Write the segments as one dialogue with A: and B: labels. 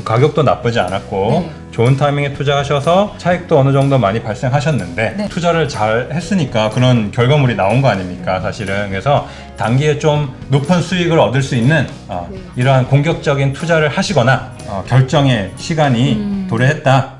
A: 가격도 나쁘지 않았고
B: 네.
A: 좋은 타이밍에 투자하셔서 차익도 어느 정도 많이 발생하셨는데
B: 네.
A: 투자를 잘 했으니까 그런 결과물이 나온 거 아닙니까 사실은. 그래서 단기에 좀 높은 수익을 얻을 수 있는
C: 네.
A: 이러한 공격적인 투자를 하시거나 결정의 시간이 도래했다.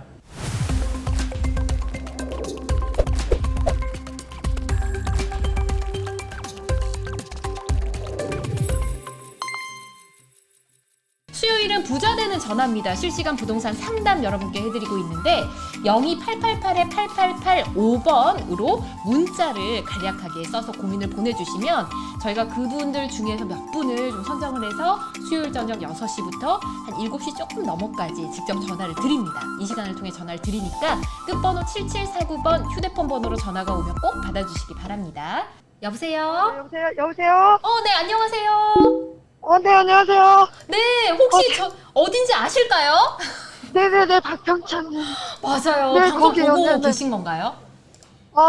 B: 수요일은 부자 되는 전화입니다. 실시간 부동산 상담 여러분께 해드리고 있는데 02888-8885번으로 문자를 간략하게 써서 고민을 보내주시면 저희가 그분들 중에서 몇 분을 좀 선정을 해서 수요일 저녁 6시부터 한 7시 조금 넘어까지 직접 전화를 드립니다. 이 시간을 통해 전화를 드리니까 끝번호 7749번 휴대폰 번호로 전화가 오면 꼭 받아주시기 바랍니다. 여보세요?
C: 여보세요?
B: 네, 안녕하세요.
C: 네, 안녕하세요.
B: 네, 혹시 저 어딘지 아실까요?
C: 네네네, 박병찬님.
B: 맞아요.
C: 네,
B: 방송
C: 거기요.
B: 보고
C: 네네.
B: 계신 건가요?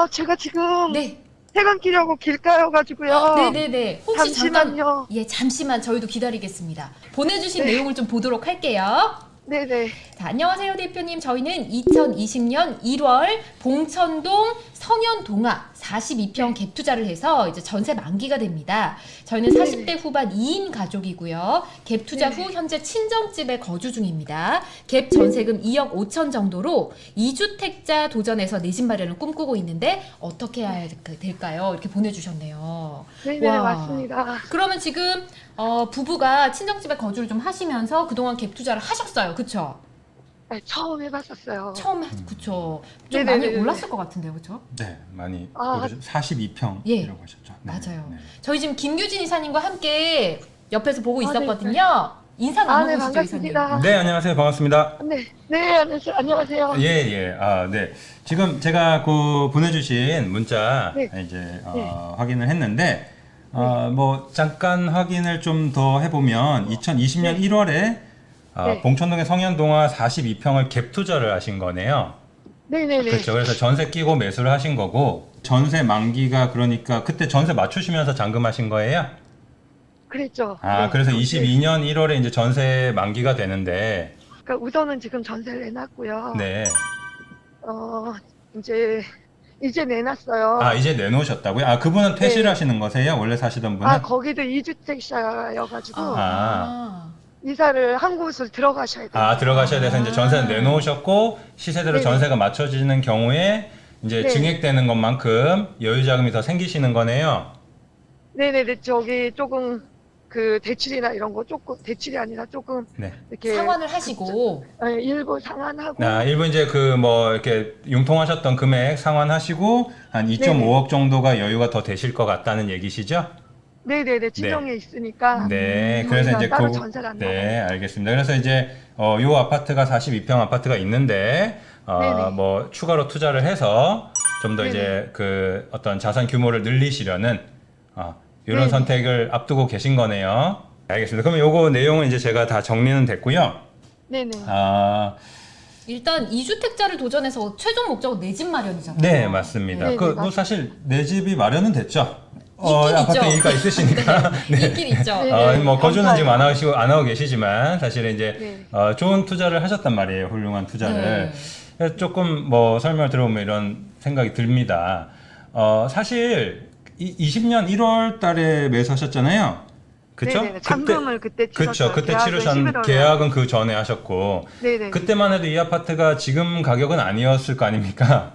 C: 제가 지금
B: 네.
C: 퇴근길하고 길가여가지고요.
B: 네네네. 혹시 잠깐,
C: 잠시만요.
B: 잠시만 저희도 기다리겠습니다. 보내주신
C: 네.
B: 내용을 좀 보도록 할게요.
C: 네네.
B: 자, 안녕하세요 대표님. 저희는 2020년 1월 봉천동 성현동화 42평 갭 투자를 해서 이제 전세 만기가 됩니다. 저희는 40대 후반 2인 가족이고요. 갭 투자 후 현재 친정집에 거주 중입니다. 갭 전세금 2억 5천 정도로 2주택자 도전해서 내 집 마련을 꿈꾸고 있는데 어떻게 해야 될까요? 이렇게 보내주셨네요.
C: 네네,
B: 와.
C: 맞습니다.
B: 그러면 지금 부부가 친정집에 거주를 좀 하시면서 그동안 GAAP 투자를 하셨어요. 그쵸?
C: 네, 처음 해봤었어요.
B: 처음에 그쵸? 좀
C: 네네네네.
B: 많이 올랐을 것 같은데요. 그쵸?
A: 네, 많이
C: 아.
A: 오르죠. 42평이라고
B: 예.
A: 하셨죠. 네,
B: 맞아요.
A: 네.
B: 저희 지금 김규진 이사님과 함께 옆에서 보고
C: 네,
B: 있었거든요. 인사 나눠보시죠,
C: 반갑습니다.
B: 이사님.
A: 네, 안녕하세요. 반갑습니다.
C: 네, 안녕하세요.
A: 예. 네. 지금 제가 그 보내주신 문자
C: 네.
A: 이제 확인을 했는데 뭐 잠깐 확인을 좀 더 해보면 2020년 1월에
C: 네.
A: 봉천동의 성현동화 42평을 갭 투자를 하신 거네요.
C: 네네네.
A: 그렇죠. 그래서 전세 끼고 매수를 하신 거고 전세 만기가 그러니까 그때 전세 맞추시면서 잔금하신 거예요?
C: 그랬죠.
A: 아,
C: 네.
A: 그래서 22년 1월에 이제 전세 만기가 되는데
C: 그러니까 우선은 지금 전세를 내놨고요.
A: 네.
C: 이제 내놨어요.
A: 아, 이제 내놓으셨다고요? 아, 그분은 퇴실
C: 네.
A: 하시는 거세요? 원래 사시던 분은?
C: 거기도 2주택자여가지고 이사를 한 곳을 들어가셔야 돼요.
A: 들어가셔야 돼서 이제 전세는 내놓으셨고 시세대로
C: 네네.
A: 전세가 맞춰지는 경우에 이제
C: 네.
A: 증액되는 것만큼 여유 자금이 더 생기시는 거네요.
C: 네네네. 저기 조금 그 대출이나 이런 거 조금 대출이 아니라 조금
A: 네.
C: 이렇게
B: 상환을 하시고
C: 일부 상환하고
A: 일부 이제 그 뭐 이렇게 융통하셨던 금액 상환하시고 한 2.5억 정도가 여유가 더 되실 것 같다는 얘기시죠?
C: 네네네. 지정에 있으니까
A: 네, 그래서
C: 저희가
A: 이제
C: 따로 전세를 안
A: 네, 알겠습니다. 그래서 이제 요 아파트가 42평 아파트가 있는데
C: 네네.
A: 뭐 추가로 투자를 해서 좀 더
C: 네네.
A: 이제 그 어떤 자산 규모를 늘리시려는 이런
C: 네네.
A: 선택을 앞두고 계신 거네요. 알겠습니다. 그럼 요거 내용은 이제 제가 다 정리는 됐고요.
C: 네네.
B: 일단 2주택자를 도전해서 최종 목적은 내 집 마련이잖아요.
A: 네, 맞습니다.
C: 네,
A: 그
C: 네,
A: 뭐 사실 내 집이 마련은 됐죠.
B: 있긴
A: 아파트
B: 있죠.
A: 일가 있으시니까. 네.
B: 있긴 있죠.
C: 네.
A: 뭐 거주는
C: 감사해요.
A: 지금 안 하고 계시지만 사실은 이제
C: 네.
A: 좋은 투자를 하셨단 말이에요. 훌륭한 투자를. 그래서 조금 뭐 설명을 들어보면 이런 생각이 듭니다. 사실 20년 1월 달에 매수하셨잖아요. 그쵸?
C: 네네. 잔금을 그때 치렀어요.
A: 그때
C: 계약은
A: 치르신
C: 11월에.
A: 계약은 그 전에 하셨고
C: 네네.
A: 그때만 해도 이 아파트가 지금 가격은 아니었을 거 아닙니까?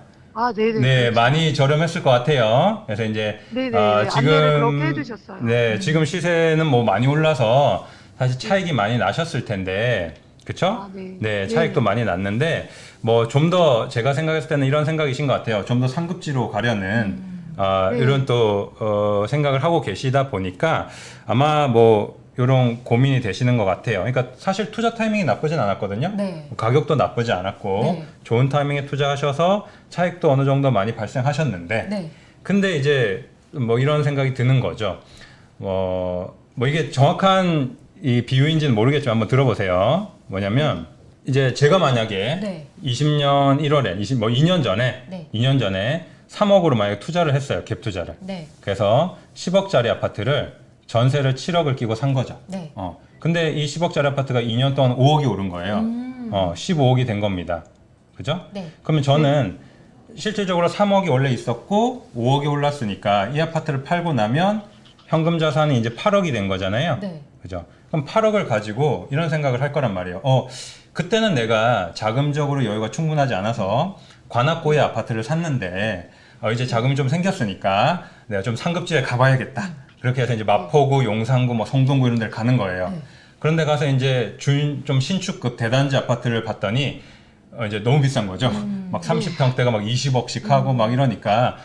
C: 네네.
A: 네,
C: 그렇죠.
A: 많이 저렴했을 것 같아요. 그래서 이제
C: 네네. 안내를 그렇게 해주셨어요.
A: 네, 지금 시세는 뭐 많이 올라서 사실 차익이 많이 나셨을 텐데, 그쵸?
C: 네.
A: 네, 차익도 많이 났는데 뭐 좀 더 제가 생각했을 때는 이런 생각이신 것 같아요. 좀 더 상급지로 가려는
C: 네.
A: 이런 또 생각을 하고 계시다 보니까 아마 뭐 이런 고민이 되시는 것 같아요. 그러니까 사실 투자 타이밍이 나쁘진 않았거든요.
B: 네.
A: 가격도 나쁘지 않았고
B: 네.
A: 좋은 타이밍에 투자하셔서 차익도 어느 정도 많이 발생하셨는데
B: 네.
A: 근데 이제 뭐 이런 생각이 드는 거죠. 뭐 이게 정확한 이 비유인지는 모르겠지만 한번 들어보세요. 뭐냐면 이제 제가 만약에
B: 네.
A: 20년 1월에 2년 전에
B: 네.
A: 2년 전에 3억으로 만약에 투자를 했어요. 갭 투자를.
B: 네.
A: 그래서 10억짜리 아파트를 전세를 7억을 끼고 산 거죠.
B: 네.
A: 근데 이 10억짜리 아파트가 2년 동안 5억이 오른 거예요. 15억이 된 겁니다. 그죠?
B: 네.
A: 그러면 저는 실질적으로 3억이 원래 있었고 5억이 올랐으니까 이 아파트를 팔고 나면 현금 자산이 이제 8억이 된 거잖아요.
B: 네.
A: 그죠? 그럼 8억을 가지고 이런 생각을 할 거란 말이에요. 그때는 내가 자금적으로 여유가 충분하지 않아서 관악구의 아파트를 샀는데 이제 자금이 좀 생겼으니까 내가 좀 상급지에 가봐야겠다. 그렇게 해서 이제 마포구, 용산구, 뭐 성동구 이런 데를 가는 거예요.
B: 네.
A: 그런데 가서 이제 좀 신축급 대단지 아파트를 봤더니 이제 너무 비싼 거죠. 막 30평대가 막 20억씩 하고 막 이러니까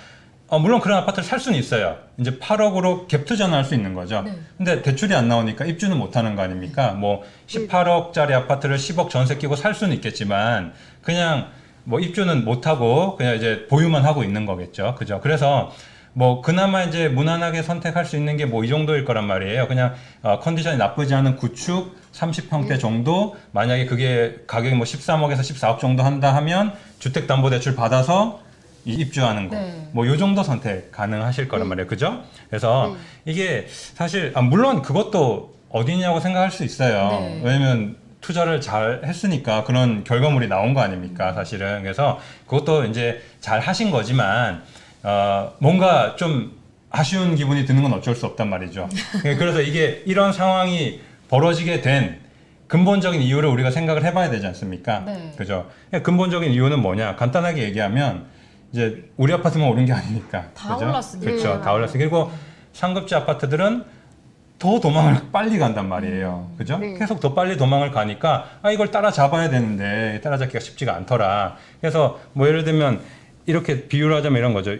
A: 물론 그런 아파트를 살 수는 있어요. 이제 8억으로 갭 투자는 할 수 있는 거죠.
B: 네.
A: 근데 대출이 안 나오니까 입주는 못 하는 거 아닙니까? 뭐 18억짜리 아파트를 10억 전세 끼고 살 수는 있겠지만 그냥 뭐 입주는 못 하고 그냥 이제 보유만 하고 있는 거겠죠. 그죠? 그래서 뭐 그나마 이제 무난하게 선택할 수 있는 게 뭐 이 정도일 거란 말이에요. 그냥 컨디션이 나쁘지 않은 구축 30평대 정도, 만약에 그게 가격이 뭐 13억에서 14억 정도 한다 하면 주택담보대출 받아서 입주하는 거.
B: 네.
A: 뭐 요 정도 선택 가능하실 거란 말이에요. 그죠? 그래서 이게 사실 물론 그것도 어디냐고 생각할 수 있어요.
B: 네.
A: 왜냐면 투자를 잘 했으니까 그런 결과물이 나온 거 아닙니까, 사실은. 그래서 그것도 이제 잘 하신 거지만 뭔가 좀 아쉬운 기분이 드는 건 어쩔 수 없단 말이죠. 그래서 이게 이런 상황이 벌어지게 된 근본적인 이유를 우리가 생각을 해봐야 되지 않습니까?
B: 네.
A: 그죠? 근본적인 이유는 뭐냐? 간단하게 얘기하면 이제 우리 아파트만 오른 게 아니니까.
B: 다
A: 그죠?
B: 올랐으니까.
A: 그렇죠. 다 올랐으니까. 그리고 상급지 아파트들은 더 도망을 빨리 간단 말이에요. 그죠?
C: 네.
A: 계속 더 빨리 도망을 가니까 이걸 따라잡아야 되는데 따라잡기가 쉽지가 않더라. 그래서 뭐 예를 들면 이렇게 비유를 하자면 이런 거죠.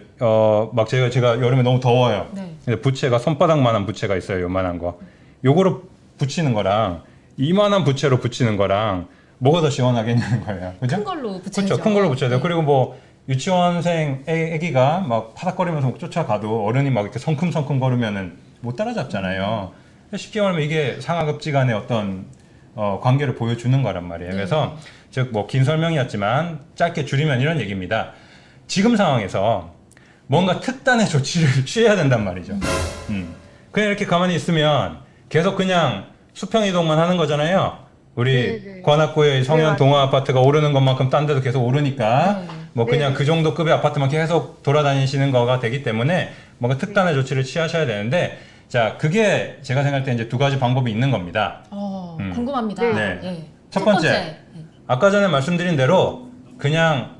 A: 막 제가 여름에 너무 더워요.
B: 네.
A: 근데 부채가 손바닥만한 부채가 있어요. 요만한 거. 요거로 붙이는 거랑 이만한 부채로 붙이는 거랑 뭐가 더 시원하겠냐는 거예요. 그죠?
B: 큰 걸로 붙여야죠.
A: 그렇죠. 큰 걸로 붙여야 돼요.
B: 네.
A: 그리고 뭐 유치원생 애기가 막 파닥거리면서 막 쫓아가도 어른이 막 이렇게 성큼성큼 걸으면은 못 따라잡잖아요. 쉽게 말하면 이게 상하급지 간의 어떤 관계를 보여주는 거란 말이에요.
B: 네.
A: 그래서 즉 뭐 긴 설명이었지만 짧게 줄이면 이런 얘기입니다. 지금 상황에서 뭔가 특단의 조치를 취해야 된단 말이죠. 그냥 이렇게 가만히 있으면 계속 그냥 수평 이동만 하는 거잖아요. 우리
C: 네네.
A: 관악구의 성현
C: 네,
A: 동아 아파트가 오르는 것만큼 딴 데도 계속 오르니까
B: 네.
A: 뭐 그냥
C: 네.
A: 그 정도 급의 아파트만 계속 돌아다니시는 거가 되기 때문에 뭔가 특단의 조치를 취하셔야 되는데, 자, 그게 제가 생각할 때 이제 두 가지 방법이 있는 겁니다.
B: 궁금합니다.
A: 네.
B: 예.
A: 첫 번째.
B: 네.
A: 아까 전에 말씀드린 대로 그냥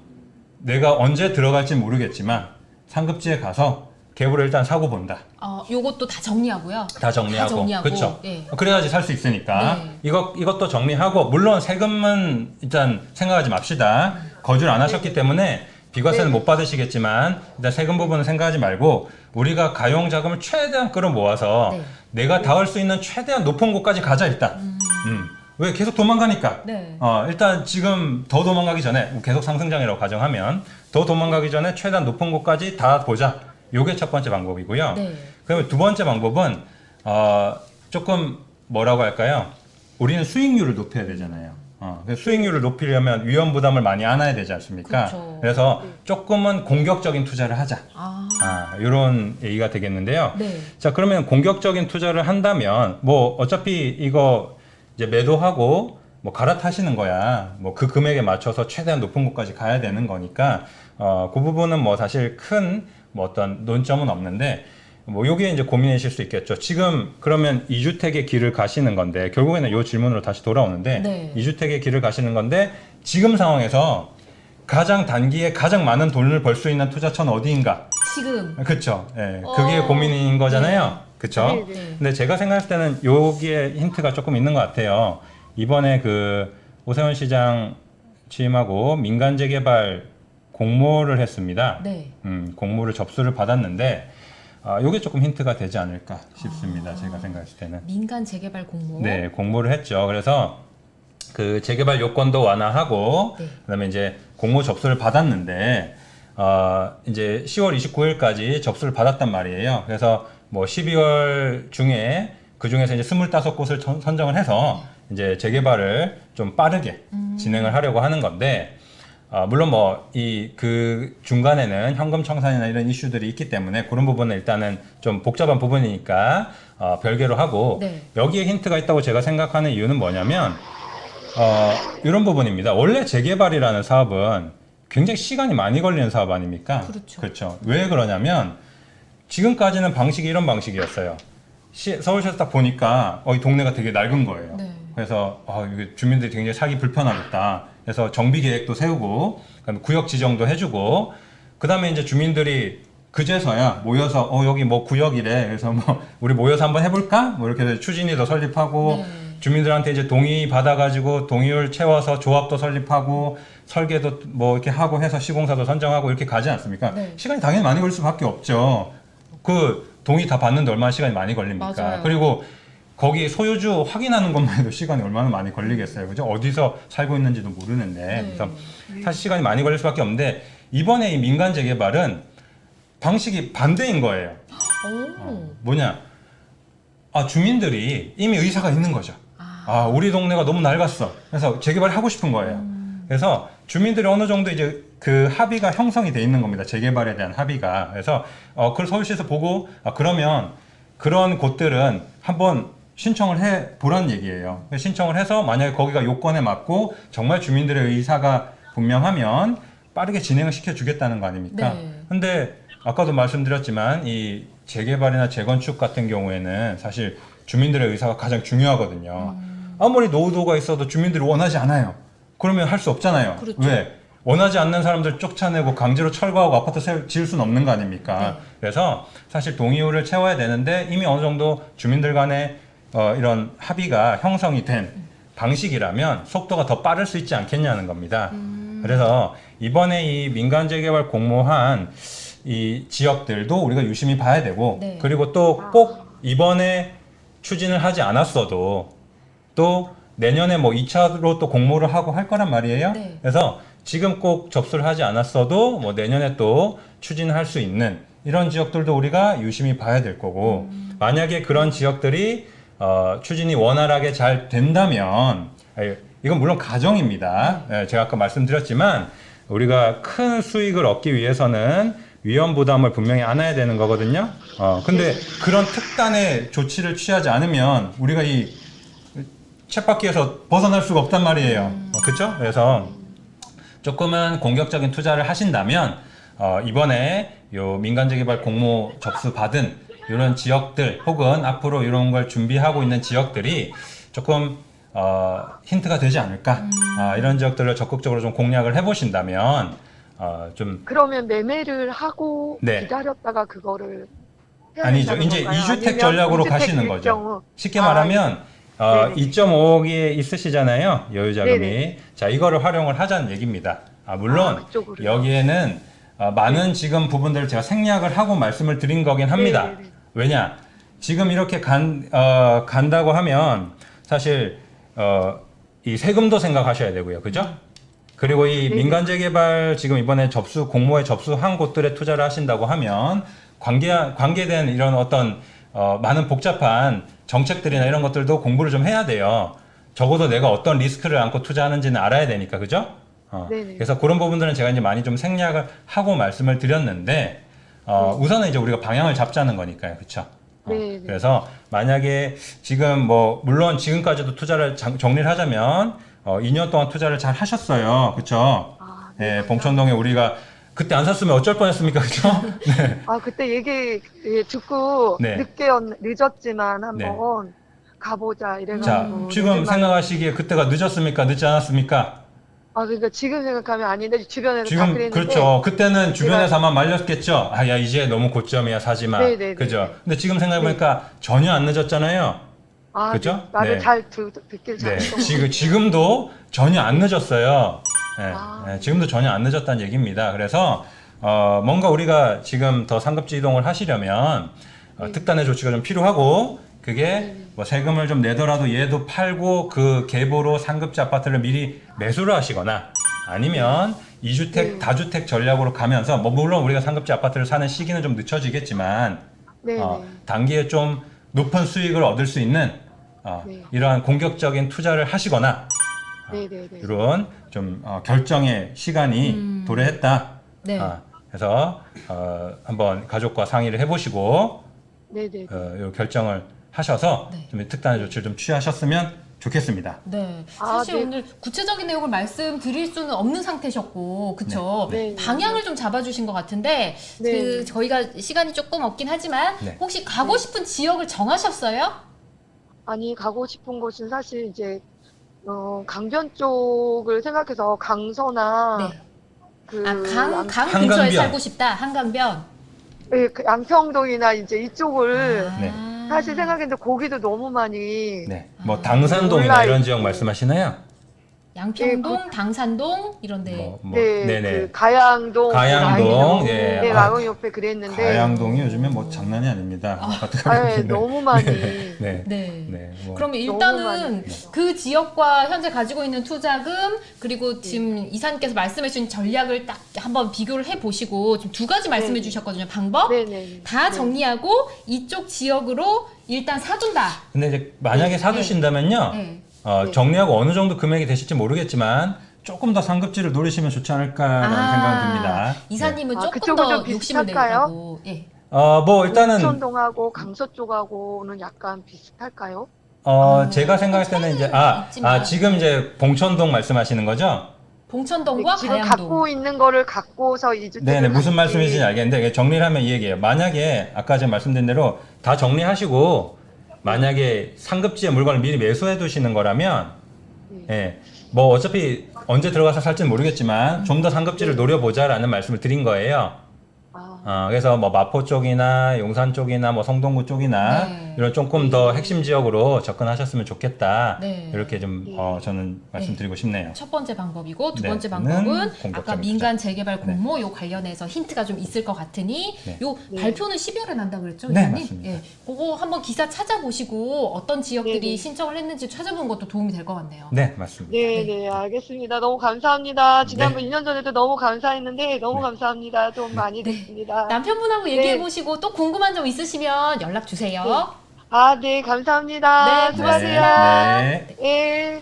A: 내가 언제 들어갈지 모르겠지만 상급지에 가서 갭을 일단 사고 본다.
B: 요것도 다 정리하고요.
A: 다 정리하고. 그렇죠.
B: 예.
A: 그래야지 살 수 있으니까.
B: 네.
A: 이것도 정리하고, 물론 세금은 일단 생각하지 맙시다. 거주를 안 하셨기 때문에 비과세는 못 받으시겠지만 일단 세금 부분은 생각하지 말고 우리가 가용 자금을 최대한 끌어모아서
B: 네.
A: 내가 닿을 수 있는 최대한 높은 곳까지 가자 일단. 왜 계속 도망가니까.
B: 네.
A: 일단 지금 더 도망가기 전에 계속 상승장이라고 가정하면 더 도망가기 전에 최대한 높은 곳까지 다 보자. 요게 첫 번째 방법이고요.
B: 네.
A: 그러면 두 번째 방법은 조금 뭐라고 할까요? 우리는 수익률을 높여야 되잖아요. 그래서 수익률을 높이려면 위험 부담을 많이 안아야 되지 않습니까?
B: 그렇죠.
A: 그래서 조금은 공격적인 투자를 하자. 이런 얘기가 되겠는데요.
B: 네.
A: 자, 그러면 공격적인 투자를 한다면 뭐 어차피 이거 이제 매도하고 뭐 갈아타시는 거야. 뭐 그 금액에 맞춰서 최대한 높은 곳까지 가야 되는 거니까 그 부분은 뭐 사실 큰 뭐 어떤 논점은 없는데, 뭐 요게 이제 고민이실 수 있겠죠. 지금 그러면 2주택의 길을 가시는 건데, 결국에는 요 질문으로 다시 돌아오는데,
B: 네.
A: 2주택의 길을 가시는 건데 지금 상황에서 가장 단기에 가장 많은 돈을 벌 수 있는 투자처는 어디인가?
B: 지금.
A: 그렇죠. 예, 그게 고민인 거잖아요. 그렇죠.
C: 네,
B: 네.
A: 근데 제가 생각할 때는 여기에 힌트가 조금 있는 것 같아요. 이번에 그 오세훈 시장 취임하고 민간 재개발 공모를 했습니다.
B: 네.
A: 공모를 접수를 받았는데 요게 조금 힌트가 되지 않을까 싶습니다. 제가 생각했을 때는.
B: 민간 재개발 공모.
A: 네, 공모를 했죠. 그래서 그 재개발 요건도 완화하고
B: 네.
A: 그다음에 이제 공모 접수를 받았는데 이제 10월 29일까지 접수를 받았단 말이에요. 그래서 뭐 12월 중에 그 중에서 이제 25곳을 선정을 해서 이제 재개발을 좀 빠르게 진행을 하려고 하는 건데, 물론 뭐 그 중간에는 현금 청산이나 이런 이슈들이 있기 때문에 그런 부분은 일단은 좀 복잡한 부분이니까 별개로 하고
B: 네.
A: 여기에 힌트가 있다고 제가 생각하는 이유는 뭐냐면 이런 부분입니다. 원래 재개발이라는 사업은 굉장히 시간이 많이 걸리는 사업 아닙니까?
B: 그렇죠.
A: 그렇죠. 왜 그러냐면 지금까지는 방식이 이런 방식이었어요. 서울시에서 딱 보니까 이 동네가 되게 낡은 거예요.
B: 네.
A: 그래서 이게 주민들이 굉장히 살기 불편하겠다. 그래서 정비 계획도 세우고 그다음에 구역 지정도 해주고 그다음에 이제 주민들이 그제서야 모여서 여기 뭐 구역이래. 그래서 뭐 우리 모여서 한번 해볼까? 뭐 이렇게 해서 추진위도 설립하고
B: 네.
A: 주민들한테 이제 동의 받아가지고 동의를 채워서 조합도 설립하고 설계도 뭐 이렇게 하고 해서 시공사도 선정하고 이렇게 가지 않습니까?
B: 네.
A: 시간이 당연히 많이 걸릴 수밖에 없죠. 그 동의 다 받는데 얼마나 시간이 많이 걸립니까?
B: 맞아요.
A: 그리고 거기 소유주 확인하는 것만 해도 시간이 얼마나 많이 걸리겠어요. 그죠? 어디서 살고 있는지도 모르는데.
B: 네.
A: 그래서 사실 시간이 많이 걸릴 수밖에 없는데 이번에 이 민간 재개발은 방식이 반대인 거예요.
B: 오.
A: 뭐냐? 주민들이 이미 의사가 있는 거죠. 우리 동네가 너무 낡았어. 그래서 재개발을 하고 싶은 거예요. 그래서 주민들이 어느 정도 이제 그 합의가 형성이 돼 있는 겁니다. 재개발에 대한 합의가. 그래서 그걸 서울시에서 보고 그러면 그런 곳들은 한번 신청을 해 보라는 얘기예요. 신청을 해서 만약에 거기가 요건에 맞고 정말 주민들의 의사가 분명하면 빠르게 진행을 시켜주겠다는 거 아닙니까?
B: 네.
A: 근데 아까도 말씀드렸지만 이 재개발이나 재건축 같은 경우에는 사실 주민들의 의사가 가장 중요하거든요. 아무리 노후도가 있어도 주민들이 원하지 않아요. 그러면 할 수 없잖아요.
B: 그렇죠.
A: 왜? 원하지 않는 사람들 쫓아내고 강제로 철거하고 아파트 지을 수는 없는 거 아닙니까?
B: 네.
A: 그래서 사실 동의호를 채워야 되는데 이미 어느 정도 주민들 간에 이런 합의가 형성이 된 방식이라면 속도가 더 빠를 수 있지 않겠냐는 겁니다. 그래서 이번에 이 민간 재개발 공모한 이 지역들도 우리가 유심히 봐야 되고
B: 네.
A: 그리고 또 꼭 이번에 추진을 하지 않았어도 또 내년에 뭐 2차로 또 공모를 하고 할 거란 말이에요.
B: 네.
A: 그래서 지금 꼭 접수를 하지 않았어도 뭐 내년에 또 추진할 수 있는 이런 지역들도 우리가 유심히 봐야 될 거고 만약에 그런 지역들이 추진이 원활하게 잘 된다면 이건 물론 가정입니다. 제가 아까 말씀드렸지만 우리가 큰 수익을 얻기 위해서는 위험 부담을 분명히 안아야 되는 거거든요. 근데 그런 특단의 조치를 취하지 않으면 우리가 이 쳇바퀴에서 벗어날 수가 없단 말이에요. 그렇죠? 그래서 조금은 공격적인 투자를 하신다면 이번에 요 민간재개발 공모 접수 받은 이런 지역들 혹은 앞으로 이런 걸 준비하고 있는 지역들이 조금 힌트가 되지 않을까? 이런 지역들을 적극적으로 좀 공략을 해보신다면 좀
C: 그러면 매매를 하고
A: 네.
C: 기다렸다가 그거를 해야
A: 아니죠.
C: 된다는
A: 이제
C: 건가요?
A: 2주택
C: 아니면
A: 전략으로
C: 이주택일
A: 가시는 거죠.
C: 경우?
A: 쉽게 말하면
C: 네네.
A: 2.5억이 있으시잖아요. 여유자금이.
C: 네네.
A: 자, 이거를 활용을 하자는 얘기입니다. 물론
C: 그쪽으로요?
A: 여기에는 많은 지금 부분들을 제가 생략을 하고 말씀을 드린 거긴 합니다.
C: 네네네.
A: 왜냐? 지금 이렇게 간다고 하면 사실 이 세금도 생각하셔야 되고요. 그죠? 그리고 이
C: 네네.
A: 민간재개발 지금 이번에 공모에 접수한 곳들에 투자를 하신다고 하면 관계된 이런 어떤 많은 복잡한 정책들이나 이런 것들도 공부를 좀 해야 돼요. 적어도 내가 어떤 리스크를 안고 투자하는지는 알아야 되니까, 그죠?
C: 네네.
A: 그래서 그런 부분들은 제가 이제 많이 좀 생략을 하고 말씀을 드렸는데, 우선은 이제 우리가 방향을 잡자는 거니까요, 그렇죠?
C: 네네.
A: 그래서 만약에 지금 뭐 물론 지금까지도 투자를 정리를 하자면 2년 동안 투자를 잘 하셨어요, 그렇죠?
C: 네,
A: 봉천동에 우리가 그때 안 샀으면 어쩔 뻔했습니까, 그렇죠? 네.
C: 그때 얘기 듣고
A: 네.
C: 늦었지만 한번 가보자
A: 자,
C: 이래가지고.
A: 지금
C: 요즘만-
A: 생각하시기에 그때가 늦었습니까, 늦지 않았습니까?
C: 그러니까 지금 생각하면 아닌데 주변에서 다
A: 지금
C: 그랬는데.
A: 그렇죠. 그때는 주변에서만 말렸겠죠. 야 이제 너무 고점이야 사지 마.
C: 네네네.
A: 그죠. 근데 지금 생각해 보니까 전혀 안 늦었잖아요. 그죠?
C: 네. 말을
A: 네.
C: 잘 듣길
A: 네.
C: 잘했던
A: 지금도 전혀 안 늦었어요. 네.
C: 아.
A: 네. 지금도 전혀 안 늦었다는 얘기입니다. 그래서 뭔가 우리가 지금 더 상급지 이동을 하시려면
C: 네.
A: 특단의 조치가 좀 필요하고 그게 뭐 세금을 좀 내더라도 얘도 팔고 그 계보로 상급지 아파트를 미리 매수를 하시거나 아니면 2주택,
C: 네.
A: 다주택 전략으로 가면서 뭐 물론 우리가 상급지 아파트를 사는 시기는 좀 늦춰지겠지만
C: 네네.
A: 단기에 좀 높은 수익을 얻을 수 있는
C: 네.
A: 이러한 공격적인 투자를 하시거나
C: 네네네.
A: 이런 좀 결정의 시간이 도래했다.
B: 네.
A: 그래서 한번 가족과 상의를 해보시고
C: 네네.
A: 요 결정을 하셔서
B: 네.
A: 좀 특단의 조치를 좀 취하셨으면 좋겠습니다.
B: 네.
C: 아,
B: 사실
C: 네.
B: 오늘 구체적인 내용을 말씀드릴 수는 없는 상태셨고, 그쵸?
C: 네. 네.
B: 방향을 좀 잡아주신 것 같은데,
C: 네.
B: 저희가 시간이 조금 없긴 하지만,
A: 네.
B: 혹시 가고 싶은 지역을 정하셨어요?
C: 아니, 가고 싶은 곳은 사실 이제, 강변 쪽을 생각해서 강서나,
B: 네.
C: 그,
B: 강 근처에
A: 한강변.
B: 살고 싶다. 한강변.
C: 그 양평동이나 이제 이쪽을
A: 네.
C: 사실 생각했는데 거기도 너무 많이
A: 네. 뭐 당산동이나
C: 올라있고.
A: 이런 지역 말씀하시나요?
B: 양평동, 당산동 이런데.
C: 네,
A: 네네.
C: 그 가양동,
A: 가양동,
C: 네,
A: 예.
C: 마을 옆에 그랬는데
A: 가양동이 요즘에 뭐 장난이 아닙니다.
C: 네, 너무 많이
A: 네.
B: 네.
A: 네. 뭐.
B: 그러면
C: 너무
B: 일단은
C: 많이.
B: 그 지역과 현재 가지고 있는 투자금 그리고 지금 이사님께서 말씀해 주신 전략을 딱 한번 비교를 해 보시고 지금 두 가지 말씀해
C: 네.
B: 주셨거든요. 방법
C: 네네
B: 다 정리하고 이쪽 지역으로 일단 사둔다.
A: 근데 이제 만약에 사두신다면요.
B: 네.
C: 네.
A: 정리하고 어느 정도 금액이 되실지 모르겠지만 조금 더 상급지를 노리시면 좋지 않을까라는 생각이 듭니다.
B: 이사님은
C: 아,
B: 조금
C: 그쪽은
B: 더
C: 좀
B: 욕심을
C: 비슷할까요?
B: 내려고. 예.
A: 네. 뭐 일단은
C: 봉천동하고 강서 쪽하고는 약간 비슷할까요?
A: 제가 생각했을 때는 이제
B: 있지만.
A: 지금 이제 봉천동 말씀하시는 거죠?
B: 봉천동과
C: 네, 지금
B: 가양동.
C: 갖고 있는 거를 갖고서 이주택을
A: 네네 무슨
C: 같이-
A: 말씀이신지 알겠는데 정리를 하면 이 얘기예요. 만약에 아까 제가 말씀드린 대로 다 정리하시고 만약에 상급지의 물건을 미리 매수해 두시는 거라면
C: 네.
A: 예, 뭐 어차피 언제 들어가서 살지는 모르겠지만 좀 더 상급지를 노려보자라는 말씀을 드린 거예요. 그래서 뭐 마포 쪽이나 용산 쪽이나 뭐 성동구 쪽이나
B: 네.
A: 이런 조금 더 핵심 지역으로 접근하셨으면 좋겠다.
B: 네.
A: 이렇게 좀 저는 말씀드리고 싶네요.
B: 첫 번째 방법이고 두
A: 네,
B: 번째
A: 저는
B: 방법은
A: 공격적인
B: 아까 민간 재개발 공모 요 관련해서 힌트가 좀 있을 것 같으니
A: 네.
B: 요
C: 네.
B: 발표는 12월에 난다 그랬죠,
A: 네,
B: 이사님?
A: 맞습니다.
B: 예, 그거 한번 기사 찾아보시고 어떤 지역들이
C: 네, 네.
B: 신청을 했는지 찾아보는 것도 도움이 될 것 같네요.
A: 네, 맞습니다.
C: 네, 알겠습니다. 너무 감사합니다. 지난번 2년 전에도 너무 감사했는데 너무
A: 네.
C: 감사합니다. 좀 많이
B: 네.
C: 됐습니다.
B: 남편분하고 얘기해 보시고 또 궁금한 점 있으시면 연락 주세요.
C: 네, 감사합니다.
B: 네,
C: 수고하세요.
A: 네.
C: 네.